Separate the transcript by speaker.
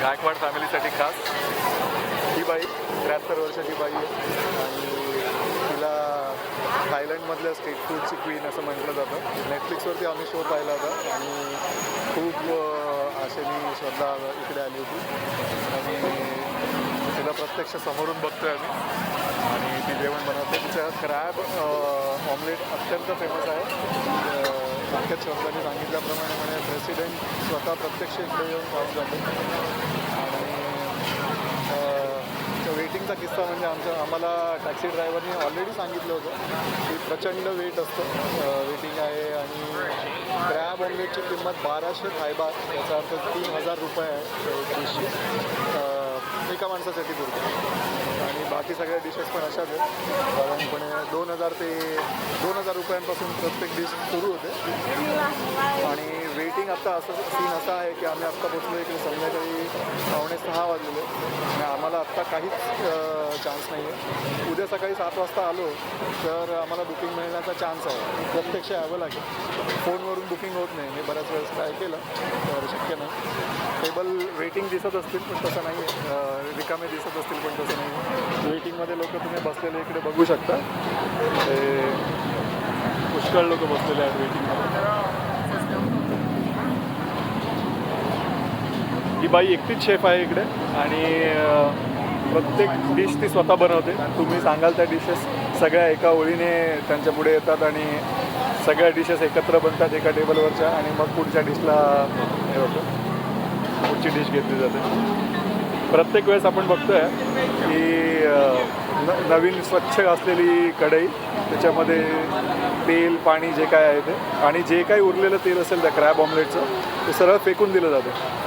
Speaker 1: गायकवाड फॅमिलीसाठी खास. ही बाई 73 वर्षाची बाई आहे आणि तिला थायलंडमधल्या स्ट्रीट फूडची क्वीन असं म्हटलं जातं. नेटफ्लिक्सवरती आम्ही शो पाहिला होता आणि खूप आशेने श्रद्धा इकडे आली होती आणि तिला प्रत्यक्ष समोरून बघतो आहे आम्ही आणि ती जेवण बनवते. तिचं क्रॅब ऑमलेट अत्यंत फेमस आहे. पंकज शब्दांनी सांगितल्याप्रमाणे म्हणे प्रेसिडेंट स्वतः प्रत्यक्ष इकडे येऊन खाऊन जातो. आणि वेटिंगचा किस्सा म्हणजे आम्हाला टॅक्सी ड्रायव्हरने ऑलरेडी सांगितलं होतं की प्रचंड वेट असतं, वेटिंग आहे आणि क्रॅब ऑमलेटची किंमत 1200 थाय बात, याचा अर्थ 3000 रुपये आहे डिशची, एका माणसासाठी पुरते. आणि बाकी सगळ्या डिशेस पण अशाच आहेत. साधारणपणे 2000 रुपयांपासून प्रत्येक डिश सुरू होते. आणि वेटिंग आत्ता असं सीन असा आहे की आम्ही आत्ता पोचलो इकडे संध्याकाळी 5:45 वाजलेले आणि आम्हाला आत्ता काहीच चान्स नाही आहे. उद्या सकाळी 7 वाजता आलो तर आम्हाला बुकिंग मिळण्याचा चान्स आहे. प्रत्यक्ष यावं लागेल, फोनवरून बुकिंग होत नाही. मी बऱ्याच वेळेस ट्राय केलं तर शक्य नाही. टेबल वेटिंग दिसत असतील पण तसं नाही आहे, रिकामे दिसत असतील पण तसं नाही आहे. वेटिंगमध्ये लोक तुम्ही बसलेले इकडे बघू शकता, ते पुष्कळ लोक बसलेले आहेत वेटिंगमध्ये. ही बाई एकटीच शेफ आहे इकडे आणि प्रत्येक डिश ती स्वतः बनवते. तुम्ही सांगाल त्या डिशेस सगळ्या एका ओळीने त्यांच्या पुढे येतात आणि सगळ्या डिशेस एकत्र बनतात एका टेबलवरच्या आणि मग पुढच्या डिशला हे होतं, पुढची डिश घेतली जाते. प्रत्येक वेळेस आपण बघतो आहे की नवीन स्वच्छ असलेली कढई, त्याच्यामध्ये तेल पाणी जे काय आहे ते, आणि जे काही उरलेलं तेल असेल त्या क्रॅब ऑमलेटचं ते सरळ फेकून दिलं जातं.